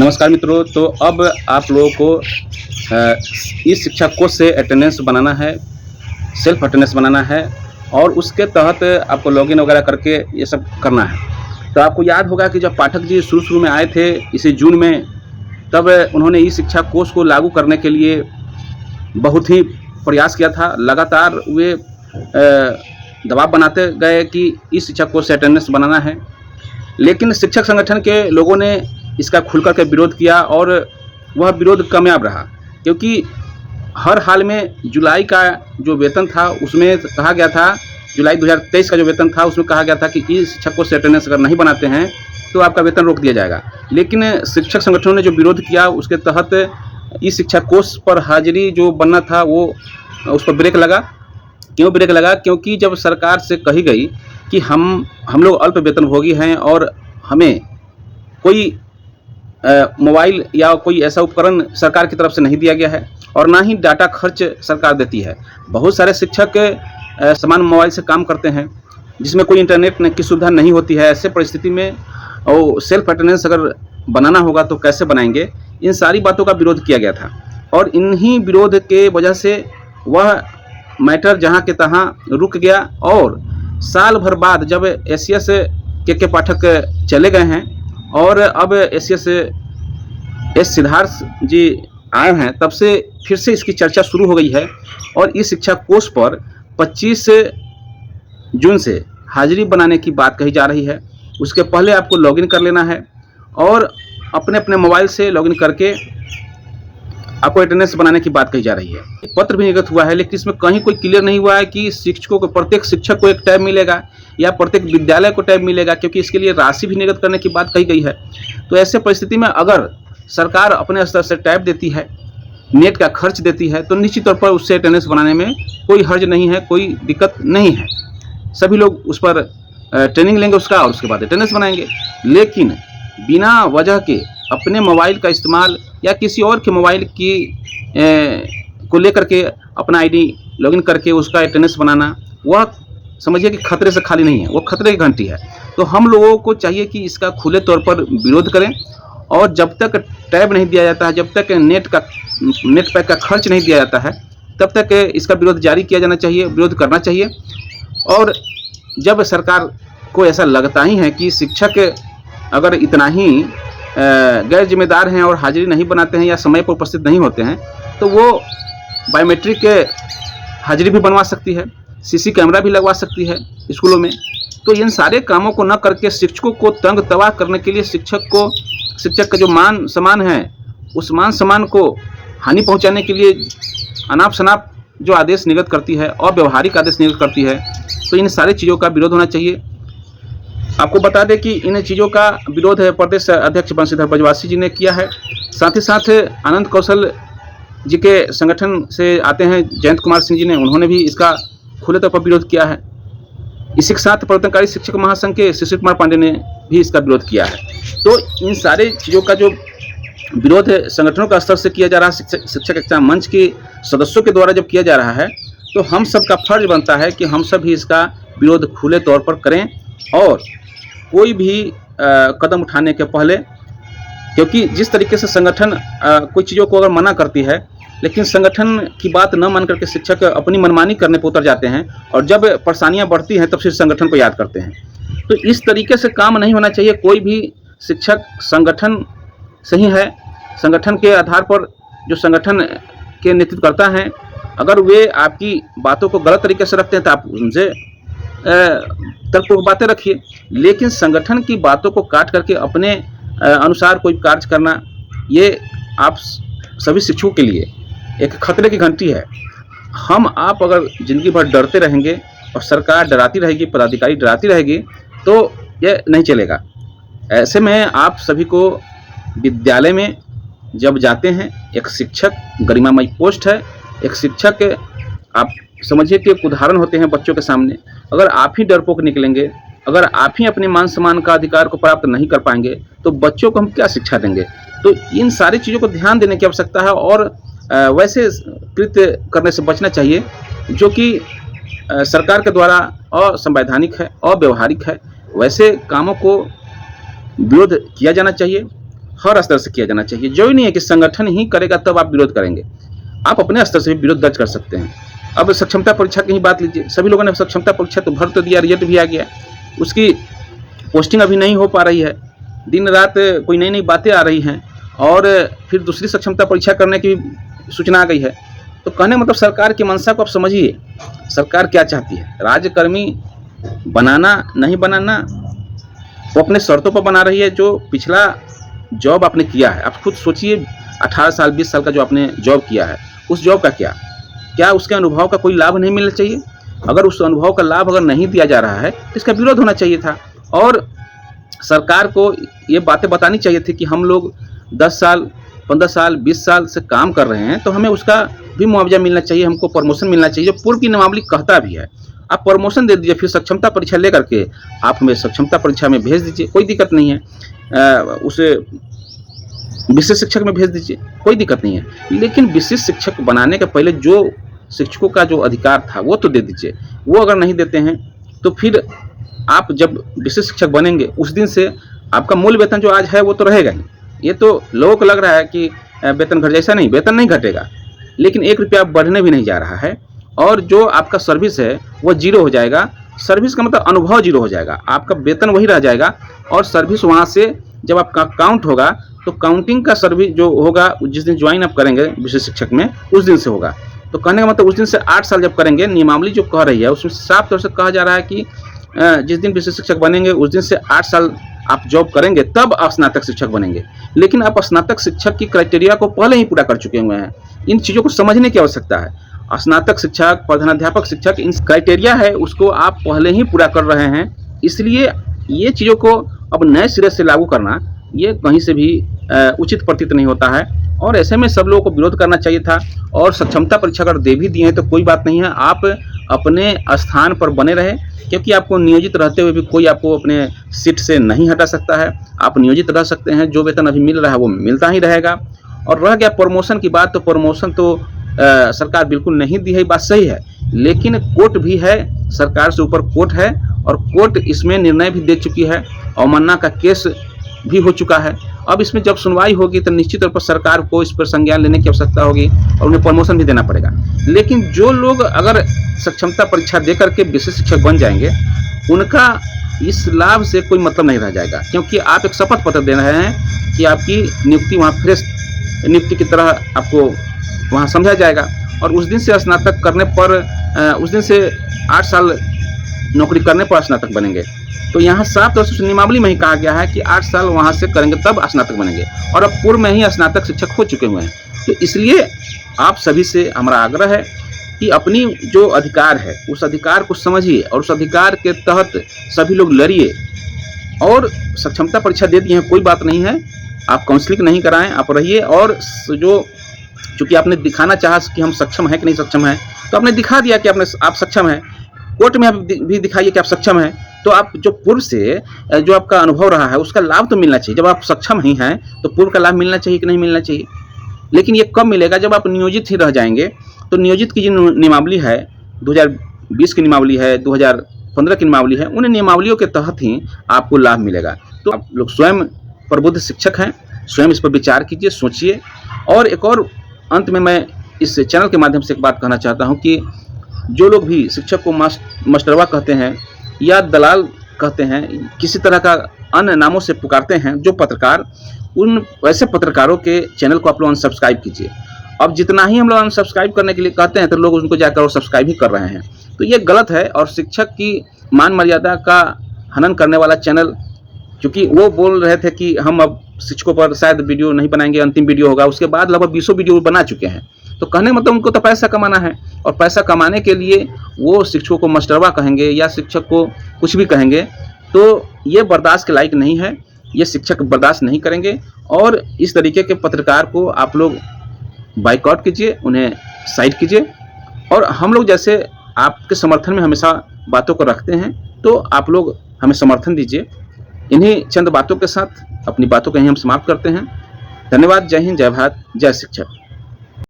नमस्कार मित्रों। तो अब आप लोगों को इस शिक्षा कोर्स से अटेंडेंस बनाना है, सेल्फ अटेंडेंस बनाना है और उसके तहत आपको लॉगिन वगैरह करके ये सब करना है। तो आपको याद होगा कि जब पाठक जी शुरू में आए थे इसी जून में, तब उन्होंने ई शिक्षा कोर्स को लागू करने के लिए बहुत ही प्रयास किया था। लगातार वे दबाव बनाते गए कि इस शिक्षा कोर्स से अटेंडेंस बनाना है, लेकिन शिक्षक संगठन के लोगों ने इसका खुलकर के विरोध किया और वह विरोध कामयाब रहा, क्योंकि हर हाल में जुलाई का जो वेतन था उसमें कहा गया था, जुलाई 2023 का जो वेतन था उसमें कहा गया था कि इस शिक्षक को अटेंडेंस अगर नहीं बनाते हैं तो आपका वेतन रोक दिया जाएगा। लेकिन शिक्षक संगठनों ने जो विरोध किया उसके तहत इस शिक्षा कोर्स पर हाजिरी जो बनना था वो उस पर ब्रेक लगा। क्यों ब्रेक लगा? क्योंकि जब सरकार से कही गई कि हम लोग अल्प वेतनभोगी हैं और हमें कोई मोबाइल या कोई ऐसा उपकरण सरकार की तरफ से नहीं दिया गया है और ना ही डाटा खर्च सरकार देती है। बहुत सारे शिक्षक सामान्य मोबाइल से काम करते हैं जिसमें कोई इंटरनेट की सुविधा नहीं होती है। ऐसे परिस्थिति में और सेल्फ अटेंडेंस अगर बनाना होगा तो कैसे बनाएंगे? इन सारी बातों का विरोध किया गया था और इन्हीं विरोध के वजह से वह मैटर जहाँ के तहाँ रुक गया और साल भर बाद जब एसीएस के पाठक चले गए हैं और अब एसीएस एस सिद्धार्थ जी आए हैं, तब से फिर से इसकी चर्चा शुरू हो गई है और इस शिक्षा कोर्स पर 25 जून से हाजिरी बनाने की बात कही जा रही है। उसके पहले आपको लॉगिन कर लेना है और अपने अपने मोबाइल से लॉगिन करके आपको अटेंडेंस बनाने की बात कही जा रही है। पत्र भी निर्गत हुआ है, लेकिन इसमें कहीं कोई क्लियर नहीं हुआ है कि शिक्षकों को, प्रत्येक शिक्षक को एक टैब मिलेगा या प्रत्येक विद्यालय को टैब मिलेगा, क्योंकि इसके लिए राशि भी निर्गत करने की बात कही गई है। तो ऐसे परिस्थिति में अगर सरकार अपने स्तर से टैब देती है, नेट का खर्च देती है, तो निश्चित तौर पर उससे अटेंडेंस बनाने में कोई हर्ज नहीं है, कोई दिक्कत नहीं है। सभी लोग उस पर ट्रेनिंग लेंगे उसका और उसके बाद अटेंडेंस बनाएंगे। लेकिन बिना वजह के अपने मोबाइल का इस्तेमाल या किसी और के मोबाइल की को लेकर के अपना आईडी लॉगिन करके उसका अटेंडेंस बनाना, वह समझिए कि खतरे से खाली नहीं है, वो खतरे की घंटी है। तो हम लोगों को चाहिए कि इसका खुले तौर पर विरोध करें और जब तक टैब नहीं दिया जाता है, जब तक नेट पैक का खर्च नहीं दिया जाता है, तब तक इसका विरोध जारी किया जाना चाहिए, विरोध करना चाहिए। और जब सरकार को ऐसा लगता ही है कि शिक्षक अगर इतना ही गैर जिम्मेदार हैं और हाजिरी नहीं बनाते हैं या समय पर उपस्थित नहीं होते हैं, तो वो बायोमेट्रिक हाजिरी भी बनवा सकती है, सीसी कैमरा भी लगवा सकती है स्कूलों में। तो इन सारे कामों को न करके शिक्षकों को तंग तबाह करने के लिए शिक्षक का जो मान सम्मान है, उस मान सम्मान को हानि पहुंचाने के लिए अनाप शनाप जो आदेश निर्गत करती है, अव्यवहारिक आदेश निर्गत करती है, तो इन सारी चीज़ों का विरोध होना चाहिए। आपको बता दें कि इन चीज़ों का विरोध प्रदेश अध्यक्ष बंशीधर ब्रजवासी जी ने किया है। साथ ही साथ आनंद कौशल जी के संगठन से आते हैं जयंत कुमार सिंह जी ने, उन्होंने भी इसका खुले तौर पर विरोध किया है। इसी के साथ प्रवर्तनकारी शिक्षक महासंघ के शिशिर कुमार पांडे ने भी इसका विरोध किया है। तो इन सारे चीज़ों का जो विरोध संगठनों का स्तर से किया जा रहा है, शिक्षक एकता मंच के सदस्यों के द्वारा जब किया जा रहा है, तो हम सब का फर्ज बनता है कि हम सब भी इसका विरोध खुले तौर पर करें और कोई भी कदम उठाने के पहले, क्योंकि जिस तरीके से संगठन कुछ चीज़ों को अगर मना करती है, लेकिन संगठन की बात न मान करके शिक्षक अपनी मनमानी करने पर उतर जाते हैं और जब परेशानियां बढ़ती हैं तब फिर संगठन को याद करते हैं। तो इस तरीके से काम नहीं होना चाहिए। कोई भी शिक्षक संगठन से ही है, संगठन के आधार पर जो संगठन के नेतृत्व करता है, अगर वे आपकी बातों को गलत तरीके से रखते हैं तो आप उनसे तर्कपूर्वक बातें रखिए, लेकिन संगठन की बातों को काट करके अपने अनुसार कोई कार्य करना, ये आप सभी शिक्षकों के लिए एक खतरे की घंटी है। हम आप अगर जिंदगी भर डरते रहेंगे और सरकार डराती रहेगी, पदाधिकारी डराती रहेगी, तो ये नहीं चलेगा। ऐसे में आप सभी को विद्यालय में जब जाते हैं, एक शिक्षक गरिमामयी पोस्ट है, एक शिक्षक आप समझिए कि एक उदाहरण होते हैं बच्चों के सामने। अगर आप ही डरपोक निकलेंगे, अगर आप ही अपने मान सम्मान का अधिकार को प्राप्त नहीं कर पाएंगे, तो बच्चों को हम क्या शिक्षा देंगे? तो इन सारी चीज़ों को ध्यान देने की आवश्यकता है और वैसे कृत्य करने से बचना चाहिए जो कि सरकार के द्वारा असंवैधानिक है, अव्यवहारिक है। वैसे कामों को विरोध किया जाना चाहिए। हर स्तर से किया जाना चाहिए। जरूरी नहीं है कि संगठन ही करेगा तब आप विरोध करेंगे, आप अपने स्तर से भी विरोध दर्ज कर सकते हैं। अब सक्षमता परीक्षा की ही बात लीजिए, सभी लोगों ने सक्षमता परीक्षा तो भर तो दिया, रिजल्ट भी आ गया, उसकी पोस्टिंग अभी नहीं हो पा रही है, दिन रात कोई नई नई बातें आ रही हैं और फिर दूसरी सक्षमता परीक्षा करने की सूचना आ गई है। तो कहने मतलब सरकार की मंशा को आप समझिए, सरकार क्या चाहती है। राज्यकर्मी बनाना नहीं बनाना वो अपने शर्तों पर बना रही है। जो पिछला जॉब आपने किया है, आप खुद सोचिए, 18 साल 20 साल का जो आपने जॉब किया है, उस जॉब का क्या उसके अनुभव का कोई लाभ नहीं मिलना चाहिए? अगर उस अनुभव का लाभ अगर नहीं दिया जा रहा है तो इसका विरोध होना चाहिए था। और सरकार को ये बातें बतानी चाहिए थी कि हम लोग 10 साल 15 साल 20 साल से काम कर रहे हैं तो हमें उसका भी मुआवजा मिलना चाहिए, हमको प्रमोशन मिलना चाहिए, जो पूर्व की नियमावली कहता भी है। आप प्रमोशन दे दीजिए, फिर सक्षमता परीक्षा लेकर के आप हमें सक्षमता परीक्षा में भेज दीजिए, कोई दिक्कत नहीं है। उसे विशेष शिक्षक में भेज दीजिए, कोई दिक्कत नहीं है। लेकिन विशेष शिक्षक बनाने के पहले जो शिक्षकों का जो अधिकार था वो तो दे दीजिए। वो अगर नहीं देते हैं तो फिर आप जब विशेष शिक्षक बनेंगे उस दिन से आपका मूल वेतन जो आज है वो तो रहेगा ही। ये तो लोगों को लग रहा है कि वेतन घट, जैसा नहीं, वेतन नहीं घटेगा, लेकिन 1 रुपया बढ़ने भी नहीं जा रहा है। और जो आपका सर्विस है वो जीरो हो जाएगा। सर्विस का मतलब अनुभव जीरो हो जाएगा, आपका वेतन वही रह जाएगा और सर्विस वहाँ से जब आपका काउंट होगा तो काउंटिंग का सर्विस जो होगा जिस दिन ज्वाइन आप करेंगे विशेष शिक्षक में उस दिन से होगा। तो कहने का मतलब उस दिन से 8 साल जब करेंगे, नियमावली जो कह रही है उसमें साफ तौर से कहा जा रहा है कि जिस दिन विशेष शिक्षक बनेंगे उस दिन से 8 साल आप जॉब करेंगे तब आप स्नातक शिक्षक बनेंगे। लेकिन आप स्नातक शिक्षक की क्राइटेरिया को पहले ही पूरा कर चुके हुए हैं। इन चीज़ों को समझने की आवश्यकता है। स्नातक शिक्षक, प्रधानाध्यापक शिक्षक, इन क्राइटेरिया है उसको आप पहले ही पूरा कर रहे हैं। इसलिए ये चीज़ों को अब नए सिरे से लागू करना ये कहीं से भी उचित प्रतीत नहीं होता है। और ऐसे में सब लोगों को विरोध करना चाहिए था। और सक्षमता परीक्षा अगर दे भी दिए हैं तो कोई बात नहीं है, आप अपने स्थान पर बने रहे, क्योंकि आपको नियोजित रहते हुए भी कोई आपको अपने सीट से नहीं हटा सकता है। आप नियोजित रह सकते हैं, जो वेतन अभी मिल रहा है वो मिलता ही रहेगा। और रह गया प्रमोशन की बात, तो प्रमोशन तो सरकार बिल्कुल नहीं दी है, बात सही है, लेकिन कोर्ट भी है, सरकार से ऊपर कोर्ट है और कोर्ट इसमें निर्णय भी दे चुकी है। अवमानना का केस भी हो चुका है। अब इसमें जब सुनवाई होगी तो निश्चित तौर पर सरकार को इस पर संज्ञान लेने की आवश्यकता होगी और उन्हें प्रमोशन भी देना पड़ेगा। लेकिन जो लोग अगर सक्षमता परीक्षा दे करके विशेष शिक्षक बन जाएंगे उनका इस लाभ से कोई मतलब नहीं रह जाएगा, क्योंकि आप एक शपथ पत्र दे रहे हैं कि आपकी नियुक्ति वहाँ फ्रेश नियुक्ति की तरह आपको वहाँ समझा जाएगा। और उस दिन से स्नातक करने पर उस दिन से 8 साल नौकरी करने पर स्नातक बनेंगे। तो यहाँ साफ तौर से नियमावली में ही कहा गया है कि 8 साल वहाँ से करेंगे तब स्नातक बनेंगे, और अब पूर्व में ही स्नातक शिक्षक हो चुके हुए हैं। तो इसलिए आप सभी से हमारा आग्रह है कि अपनी जो अधिकार है उस अधिकार को समझिए और उस अधिकार के तहत सभी लोग लड़िए। और सक्षमता परीक्षा दे दी है, कोई बात नहीं है, आप काउंसलिंग नहीं कराएं, आप रहिए। और जो चूँकि आपने दिखाना चाहा कि हम सक्षम हैं कि नहीं सक्षम हैं, तो आपने दिखा दिया कि आप सक्षम हैं। कोर्ट में आप भी दिखाइए कि आप सक्षम हैं। तो आप जो पूर्व से जो आपका अनुभव रहा है उसका लाभ तो मिलना चाहिए। जब आप सक्षम ही हैं तो पूर्व का लाभ मिलना चाहिए कि नहीं मिलना चाहिए। लेकिन ये कब मिलेगा? जब आप नियोजित ही रह जाएंगे। तो नियोजित की जो नियमावली है 2020 की नियमावली है, 2015 की नियमावली है, उन नियमावलियों के तहत ही आपको लाभ मिलेगा। तो आप लोग स्वयं प्रबुद्ध शिक्षक हैं, स्वयं इस पर विचार कीजिए, सोचिए। और एक और अंत में मैं इस चैनल के माध्यम से एक बात कहना चाहता हूँ कि जो लोग भी शिक्षक को मास्टरवा कहते हैं या दलाल कहते हैं, किसी तरह का अन्य नामों से पुकारते हैं जो पत्रकार, उन वैसे पत्रकारों के चैनल को आप लोग अनसब्सक्राइब कीजिए। अब जितना ही हम लोग अनसब्सक्राइब करने के लिए कहते हैं तो लोग उनको जाकर वो सब्सक्राइब ही कर रहे हैं। तो ये गलत है। और शिक्षक की मान मर्यादा का हनन करने वाला चैनल, क्योंकि वो बोल रहे थे कि हम अब शिक्षकों पर शायद वीडियो नहीं बनाएंगे, अंतिम वीडियो होगा, उसके बाद लगभग 20 वीडियो बना चुके हैं। तो कहने मतलब उनको तो पैसा कमाना है, और पैसा कमाने के लिए वो शिक्षकों को मास्टरवा कहेंगे या शिक्षक को कुछ भी कहेंगे। तो ये बर्दाश्त के लायक नहीं है, ये शिक्षक बर्दाश्त नहीं करेंगे। और इस तरीके के पत्रकार को आप लोग बाइकआउट कीजिए, उन्हें साइड कीजिए। और हम लोग जैसे आपके समर्थन में हमेशा बातों को रखते हैं, तो आप लोग हमें समर्थन दीजिए। इन्हीं चंद बातों के साथ अपनी बातों को यहीं हम समाप्त करते हैं। धन्यवाद। जय हिंद, जय भारत, जय शिक्षक।